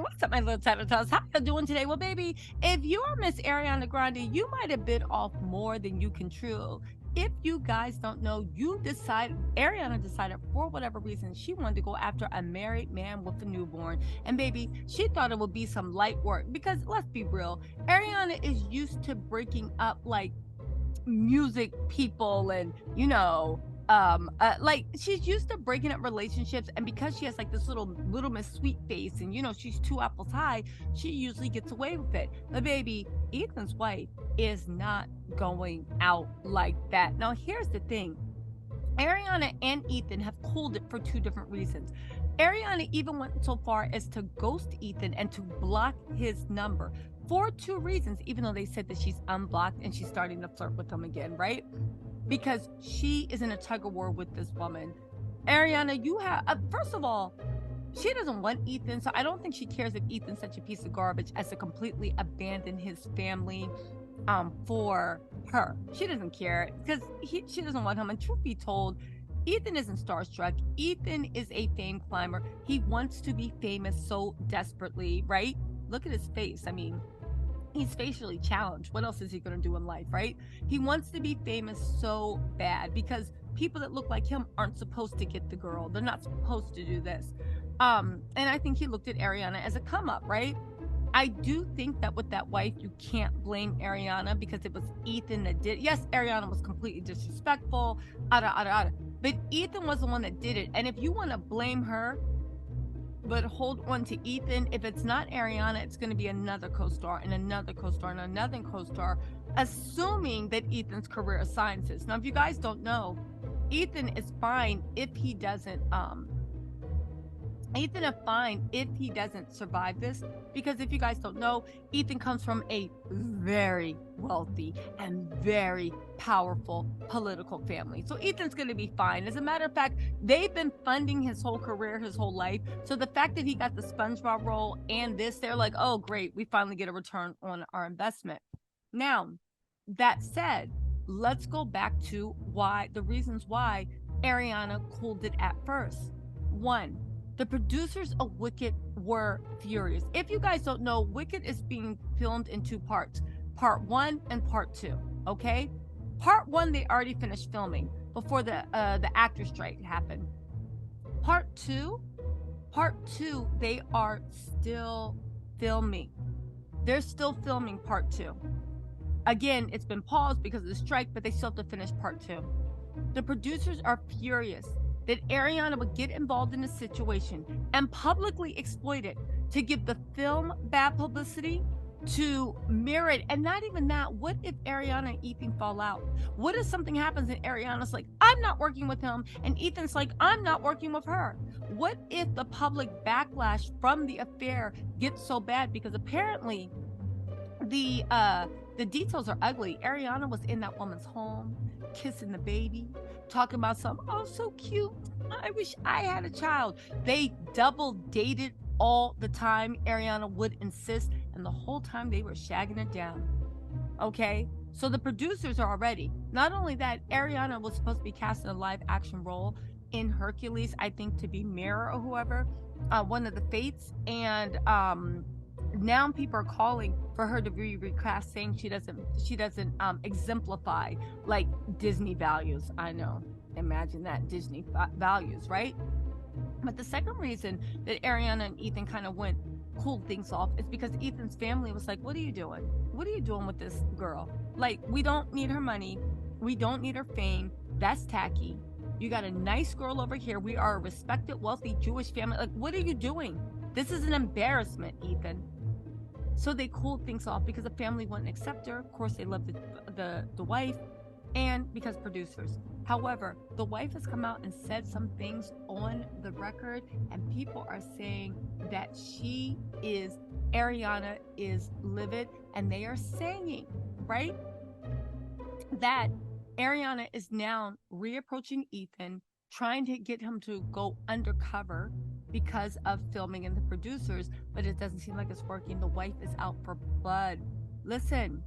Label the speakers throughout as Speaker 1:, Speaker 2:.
Speaker 1: what's up, my little tattletales? How you doing today? Well, baby, if you are Miss Ariana Grande, you might have bit off more than you can chew. If you guys don't know, Ariana decided for whatever reason she wanted to go after a married man with a newborn. And baby, she thought it would be some light work because let's be real, Ariana is used to breaking up like music people and like she's used to breaking up relationships, and because she has like this little miss sweet face and she's two apples high, she usually gets away with it. But baby, Ethan's wife is not going out like that. Now here's the thing, Ariana and Ethan have cooled it for two different reasons. Ariana even went so far as to ghost Ethan and to block his number for two reasons, even though they said that she's unblocked and she's starting to flirt with him again, right? Because she is in a tug of war with this woman. Ariana, you have, first of all, she doesn't want Ethan, so I don't think she cares if Ethan's such a piece of garbage as to completely abandon his family for her. She doesn't care because she doesn't want him. And truth be told, Ethan isn't starstruck. Ethan is a fame climber. He wants to be famous so desperately, right? Look at his face. I mean, he's facially challenged. What else is he going to do in life, right? He wants to be famous so bad because people that look like him aren't supposed to get the girl. They're not supposed to do this. And I think he looked at Ariana as a come up, right? I do think that with that wife, you can't blame Ariana because it was Ethan that did. Yes, Ariana was completely disrespectful, but Ethan was the one that did it. And if you want to blame her, but hold on to Ethan, if it's not Ariana, it's going to be another co-star and another co-star and another co-star, assuming that Ethan's career assigns this. Now, if you guys don't know, Ethan is fine if he doesn't survive this, because if you guys don't know, Ethan comes from a very wealthy and very powerful political family. So Ethan's going to be fine. As a matter of fact, they've been funding his whole career, his whole life. So the fact that he got the SpongeBob role and this, they're like, oh, great, we finally get a return on our investment. Now, that said, let's go back to the reasons why Ariana cooled it at first. One, the producers of Wicked were furious. If you guys don't know, Wicked is being filmed in two parts, part 1 and part 2. Okay, part 1 they already finished filming before the actor strike happened. Part 2, they are still filming. They're still filming part 2. Again, it's been paused because of the strike, but they still have to finish part 2. The producers are furious that Ariana would get involved in a situation and publicly exploit it to give the film bad publicity, to mirror it. And not even that, what if Ariana and Ethan fall out? What if something happens and Ariana's like, I'm not working with him, and Ethan's like, I'm not working with her? What if the public backlash from the affair gets so bad? Because apparently the details are ugly. Ariana was in that woman's home, kissing the baby, talking about something, oh, so cute, I wish I had a child. They double dated all the time. Ariana would insist, and the whole time they were shagging it down. Okay, so the producers are already. Not only that, Ariana was supposed to be cast in a live action role in Hercules, I think, to be Mira or whoever, one of the fates, and now people are calling for her to be recast, saying she doesn't exemplify like Disney values. I know, imagine that, Disney values, right? But the second reason that Ariana and Ethan kind of cooled things off is because Ethan's family was like, what are you doing with this girl? Like, we don't need her money, we don't need her fame, that's tacky. You got a nice girl over here, we are a respected, wealthy Jewish family, like, what are you doing? This is an embarrassment, Ethan. So they cooled things off because the family wouldn't accept her. Of course, they loved the wife, and because producers. However, the wife has come out and said some things on the record, and people are saying that Ariana is livid, and they are saying, right, that Ariana is now reapproaching Ethan, trying to get him to go undercover because of filming and the producers, but it doesn't seem like it's working. The wife is out for blood. Listen,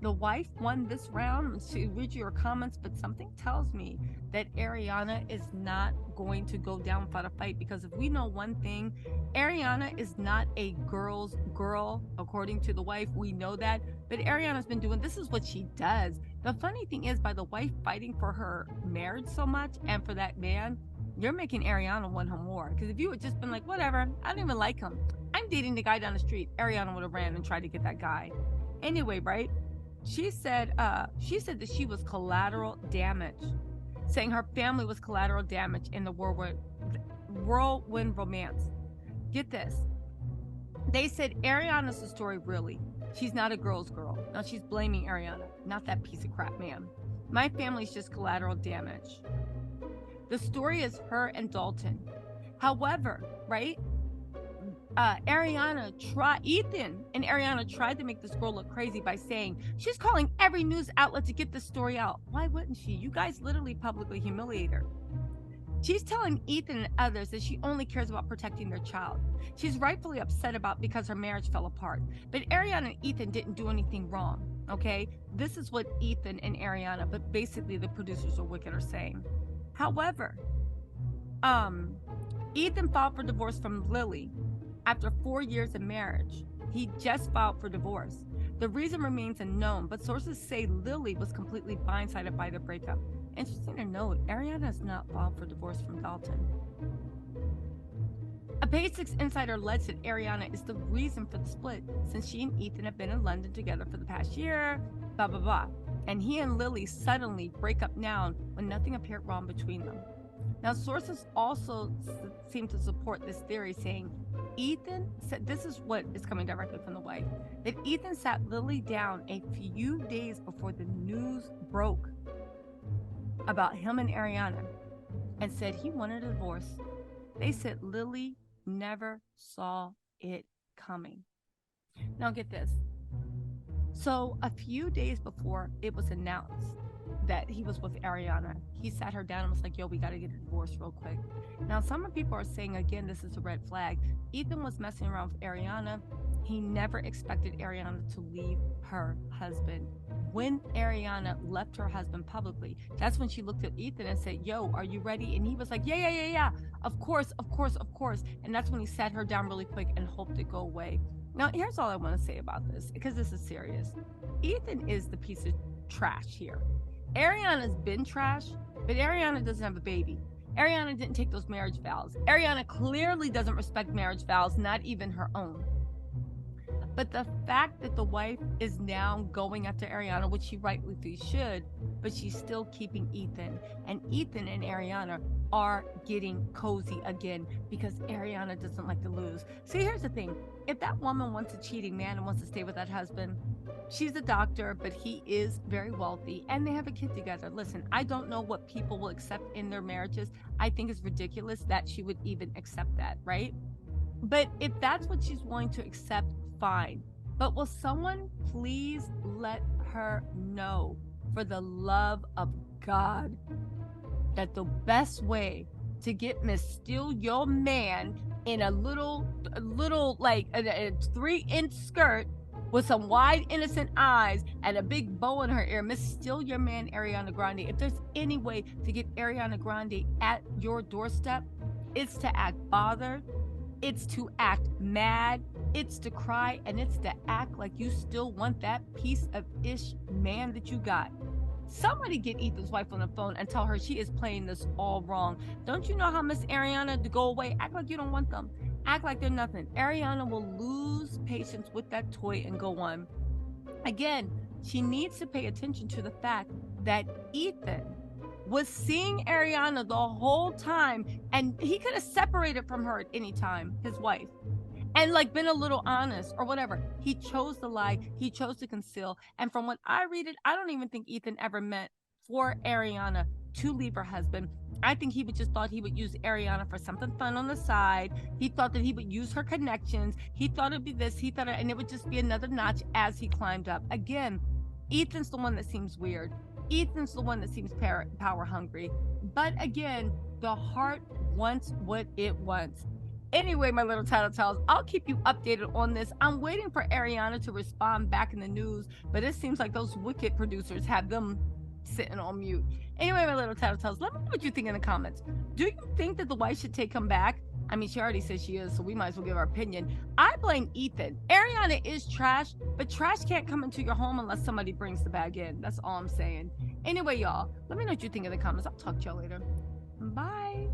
Speaker 1: The wife won this round. To read your comments, but something tells me that Ariana is not going to go down without a fight, because if we know one thing, Ariana is not a girl's girl, according to the wife. We know that. But Ariana's been doing this, is what she does. The funny thing is, by the wife fighting for her marriage so much and for that man, you're making Ariana want him more. Because if you had just been like, whatever, I don't even like him, I'm dating the guy down the street, Ariana would have ran and tried to get that guy. Anyway, right? She said that she was collateral damage, saying her family was collateral damage in the whirlwind romance. Get this. They said Ariana's the story, really. She's not a girl's girl. Now she's blaming Ariana, not that piece of crap man. My family's just collateral damage. The story is her and Dalton. However, right? Ethan and Ariana tried to make this girl look crazy by saying she's calling every news outlet to get this story out. Why wouldn't she? You guys literally publicly humiliate her. She's telling Ethan and others that she only cares about protecting their child. She's rightfully upset about because her marriage fell apart. But Ariana and Ethan didn't do anything wrong, okay? This is what Ethan and Ariana, but basically the producers are wicked, are saying. However, Ethan filed for divorce from Lily after 4 years of marriage. He just filed for divorce. The reason remains unknown, but sources say Lily was completely blindsided by the breakup. Interesting to note, Ariana has not filed for divorce from Dalton. A Page Six insider alleged that Ariana is the reason for the split, since she and Ethan have been in London together for the past year, blah, blah, blah. And he and Lily suddenly break up now when nothing appeared wrong between them. Now, sources also seem to support this theory, saying Ethan said, this is what is coming directly from the wife, that Ethan sat Lily down a few days before the news broke about him and Ariana and said he wanted a divorce. They said Lily never saw it coming. Now get this. So a few days before it was announced that he was with Ariana, he sat her down and was like, yo, we got to get a divorce real quick. Now, some people are saying, again, this is a red flag. Ethan was messing around with Ariana. He never expected Ariana to leave her husband. When Ariana left her husband publicly, that's when she looked at Ethan and said, yo, are you ready? And he was like, yeah. Of course. And that's when he sat her down really quick and hoped it go away. Now, here's all I want to say about this, because this is serious. Ethan is the piece of trash here. Ariana's been trash, but Ariana doesn't have a baby. Ariana didn't take those marriage vows. Ariana clearly doesn't respect marriage vows, not even her own. But the fact that the wife is now going after Ariana, which she rightly should, but she's still keeping Ethan. And Ethan and Ariana are getting cozy again because Ariana doesn't like to lose. See, here's the thing. If that woman wants a cheating man and wants to stay with that husband, she's a doctor, but he is very wealthy and they have a kid together. Listen, I don't know what people will accept in their marriages. I think it's ridiculous that she would even accept that, right? But if that's what she's willing to accept, fine. But will someone please let her know, for the love of God, that the best way to get Miss Steal Your Man in a little like a 3-inch skirt with some wide innocent eyes and a big bow in her ear, Miss Steal Your Man Ariana Grande, if there's any way to get Ariana Grande at your doorstep, it's to act bothered, it's to act mad, it's to cry, and it's to act like you still want that piece of ish man that you got. Somebody get Ethan's wife on the phone and tell her she is playing this all wrong. Don't you know how Miss Ariana to go away? Act like you don't want them. Act like they're nothing. Ariana will lose patience with that toy and go on. Again, she needs to pay attention to the fact that Ethan was seeing Ariana the whole time, and he could have separated from her at any time, his wife, and like been a little honest or whatever. He chose to lie. He chose to conceal. And from what I read it, I don't even think Ethan ever meant for Ariana to leave her husband. I think he would just thought he would use Ariana for something fun on the side. He thought that he would use her connections. He thought it'd be this. He thought and it would just be another notch as he climbed up. Again, Ethan's the one that seems weird. Ethan's the one that seems power hungry. But again, the heart wants what it wants. Anyway, my little tattletales, I'll keep you updated on this. I'm waiting for Ariana to respond back in the news, but it seems like those wicked producers have them sitting on mute. Anyway, my little tattletales, let me know what you think in the comments. Do you think that the wife should take him back? I mean, she already says she is, so we might as well give our opinion. I blame Ethan. Ariana is trash, but trash can't come into your home unless somebody brings the bag in. That's all I'm saying. Anyway, y'all, let me know what you think in the comments. I'll talk to y'all later. Bye.